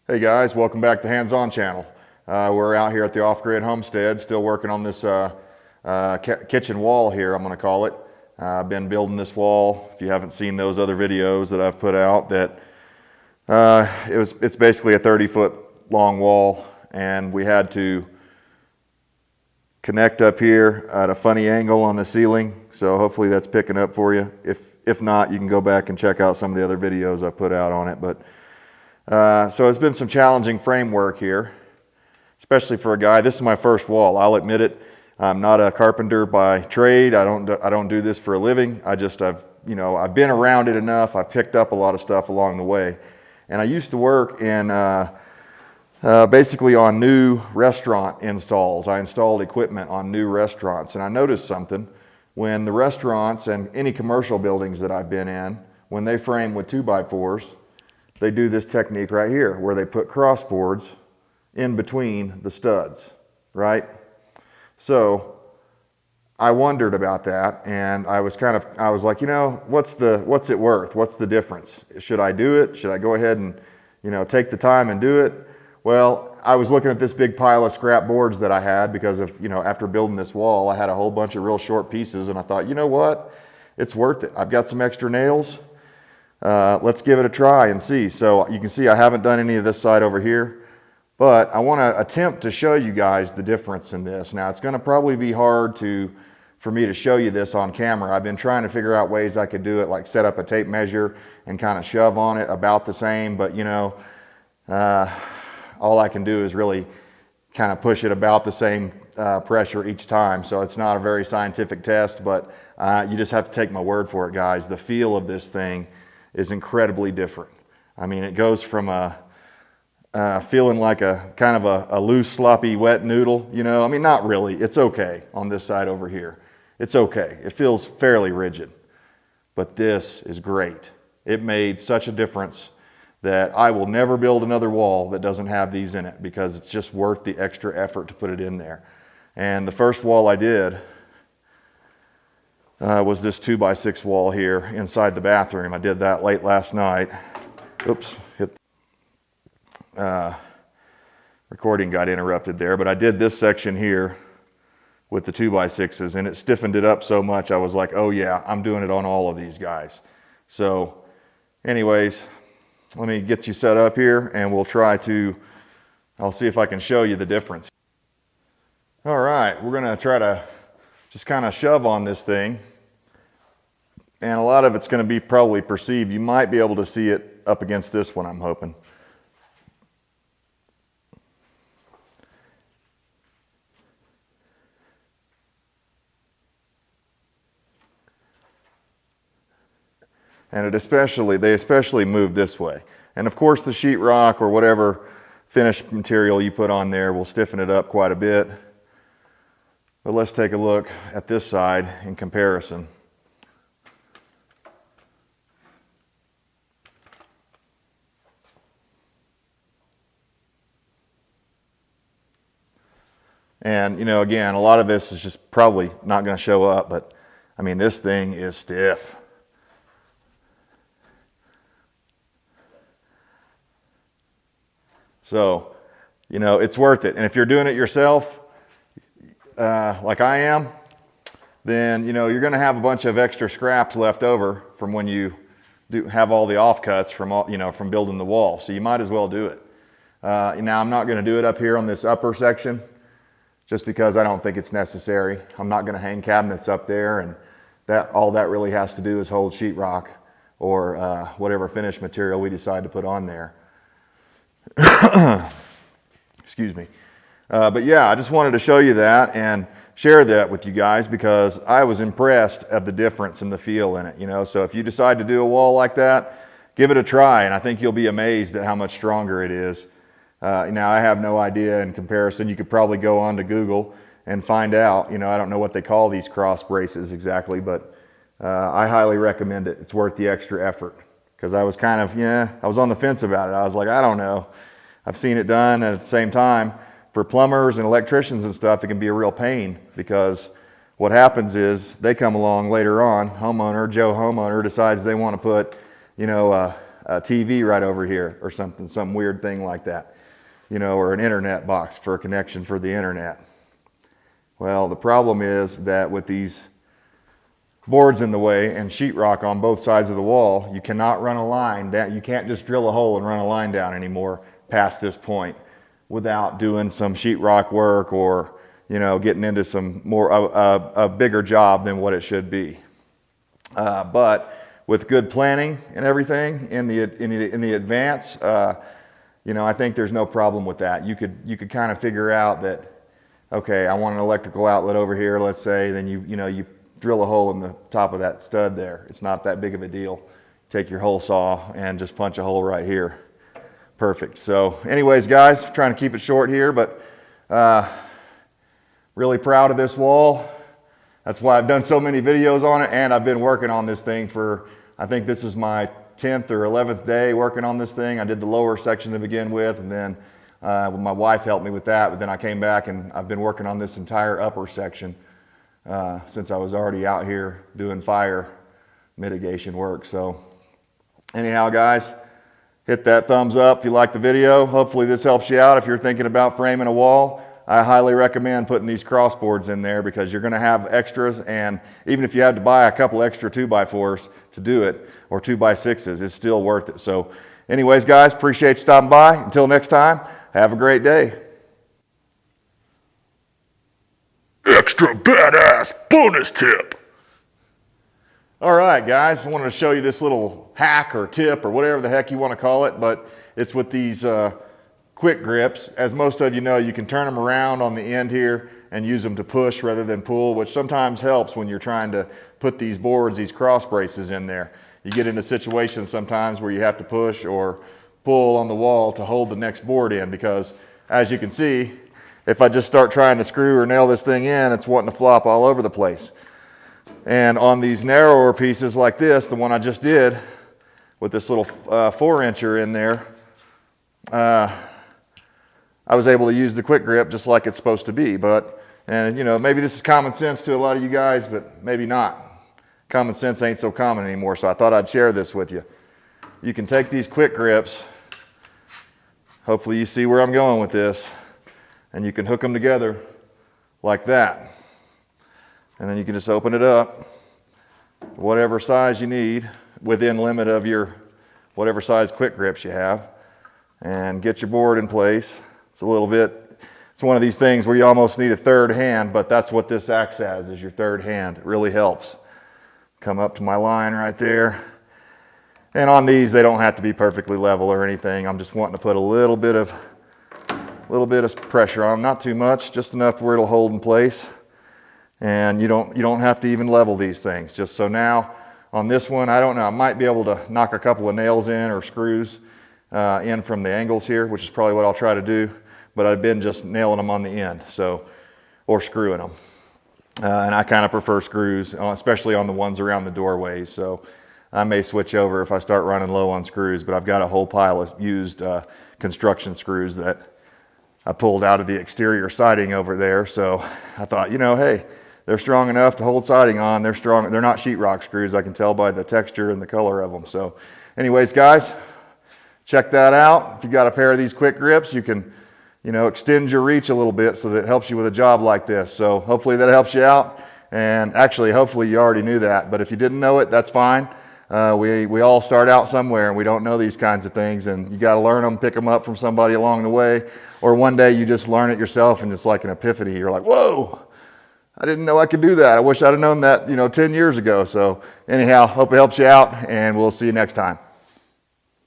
Hey guys, welcome back to Hands On Channel. We're out here at the Off-Grid Homestead, still working on this kitchen wall here, I'm going to call it. I've been building this wall. If you haven't seen those other videos that I've put out, it's basically a 30-foot long wall, and we had to connect up here at a funny angle on the ceiling. So hopefully that's picking up for you. If not, you can go back and check out some of the other videos I put out on it. But so it's been some challenging framework here, especially for a guy. This is my first wall. I'll admit it. I'm not a carpenter by trade. I don't do this for a living. I've been around it enough. I've picked up a lot of stuff along the way, and I used to work in basically on new restaurant installs. I installed equipment on new restaurants, and I noticed something when the restaurants and any commercial buildings that I've been in, when they frame with 2x4s. They do this technique right here where they put crossboards in between the studs, right? So I wondered about that, and I was like, what's it worth? What's the difference? Should I do it? Should I go ahead and, take the time and do it? Well, I was looking at this big pile of scrap boards that I had because of, after building this wall, I had a whole bunch of real short pieces, and I thought, you know what? It's worth it. I've got some extra nails. Let's give it a try and see. So you can see I haven't done any of this side over here, but I want to attempt to show you guys the difference in this. Now it's going to probably be hard for me to show you this on camera. I've been trying to figure out ways I could do it, like set up a tape measure and kind of shove on it about the same, but all I can do is really kind of push it about the same pressure each time. So it's not a very scientific test, but you just have to take my word for it, guys. The feel of this thing is incredibly different. I mean, it goes from feeling like a kind of a loose, sloppy, wet noodle, I mean, not really. It's okay on this side over here. It's okay. It feels fairly rigid. But this is great. It made such a difference that I will never build another wall that doesn't have these in it because it's just worth the extra effort to put it in there. And the first wall I did was this 2x6 wall here inside the bathroom. I did that late last night. Oops, recording got interrupted there, but I did this section here with the 2x6s, and it stiffened it up so much I was like, oh yeah, I'm doing it on all of these guys. So anyways, let me get you set up here and I'll see if I can show you the difference. All right, we're gonna try to just kind of shove on this thing, and a lot of it's going to be probably perceived. You might be able to see it up against this one, I'm hoping. And they especially move this way. And of course the sheetrock or whatever finished material you put on there will stiffen it up quite a bit. But let's take a look at this side in comparison. And, again, a lot of this is just probably not going to show up, but I mean, this thing is stiff. So, it's worth it. And if you're doing it yourself, like I am, then you're going to have a bunch of extra scraps left over from when you have all the offcuts from building the wall. So you might as well do it. Now I'm not going to do it up here on this upper section, just because I don't think it's necessary. I'm not going to hang cabinets up there, and all that really has to do is hold sheetrock or whatever finish material we decide to put on there. Excuse me. But yeah, I just wanted to show you that and share that with you guys because I was impressed of the difference in the feel in it, So if you decide to do a wall like that, give it a try, and I think you'll be amazed at how much stronger it is. Now I have no idea in comparison. You could probably go on to Google and find out. I don't know what they call these cross braces exactly, but I highly recommend it. It's worth the extra effort because I was I was on the fence about it. I was like, I don't know. I've seen it done, and at the same time, for plumbers and electricians and stuff, it can be a real pain because what happens is they come along later on, Joe homeowner decides they want to put, a TV right over here or something, some weird thing like that, you know, or an internet box for a connection for the internet. Well, the problem is that with these boards in the way and sheetrock on both sides of the wall, you cannot run a line down. You can't just drill a hole and run a line down anymore past this point without doing some sheetrock work or, you know, getting into some more a bigger job than what it should be. But with good planning and everything in the advance, you know, I think there's no problem with that. You could kind of figure out that, okay, I want an electrical outlet over here, let's say, then you drill a hole in the top of that stud there. It's not that big of a deal. Take your hole saw and just punch a hole right here. Perfect. So anyways, guys, trying to keep it short here, but really proud of this wall. That's why I've done so many videos on it, and I've been working on this thing for, I think this is my 10th or 11th day working on this thing. I did the lower section to begin with, and then my wife helped me with that, but then I came back and I've been working on this entire upper section since I was already out here doing fire mitigation work. So anyhow, guys, hit that thumbs up if you like the video. Hopefully this helps you out if you're thinking about framing a wall. I highly recommend putting these crossboards in there because you're going to have extras, and even if you had to buy a couple extra 2x4s to do it, or 2x6s, it's still worth it. So anyways, guys, appreciate you stopping by. Until next time, have a great day. Extra badass bonus tip. All right, guys, I wanted to show you this little hack or tip or whatever the heck you want to call it, but it's with these quick grips. As most of you know, you can turn them around on the end here and use them to push rather than pull, which sometimes helps when you're trying to put these boards, these cross braces in there. You get into situations sometimes where you have to push or pull on the wall to hold the next board in, because as you can see, if I just start trying to screw or nail this thing in, it's wanting to flop all over the place. And on these narrower pieces like this, the one I just did with this little 4-incher in there, I was able to use the quick grip just like it's supposed to be. And you know, maybe this is common sense to a lot of you guys, but maybe not. Common sense ain't so common anymore, so I thought I'd share this with you. You can take these quick grips, hopefully you see where I'm going with this, and you can hook them together like that. And then you can just open it up, whatever size you need, within limit of your whatever size quick grips you have, and get your board in place. It's one of these things where you almost need a third hand, but that's what this acts as, is your third hand. It really helps. Come up to my line right there. And on these, they don't have to be perfectly level or anything. I'm just wanting to put a little bit of pressure on them, not too much, just enough where it'll hold in place. And you don't have to even level these things. Just so now on this one, I don't know, I might be able to knock a couple of nails in or screws in from the angles here, which is probably what I'll try to do. But I've been just nailing them on the end, or screwing them. And I kind of prefer screws, especially on the ones around the doorways. So I may switch over if I start running low on screws, but I've got a whole pile of used construction screws that I pulled out of the exterior siding over there. So I thought, you know, hey, they're strong enough to hold siding on. They're strong. They're not sheetrock screws. I can tell by the texture and the color of them. So anyways, guys, check that out. If you got a pair of these quick grips, you can, you know, extend your reach a little bit so that it helps you with a job like this. So hopefully that helps you out. And actually, hopefully you already knew that. But if you didn't know it, that's fine. We all start out somewhere and we don't know these kinds of things, and you got to learn them, pick them up from somebody along the way. Or one day you just learn it yourself and it's like an epiphany. You're like, whoa, I didn't know I could do that. I wish I'd have known that, 10 years ago. So anyhow, hope it helps you out, and we'll see you next time.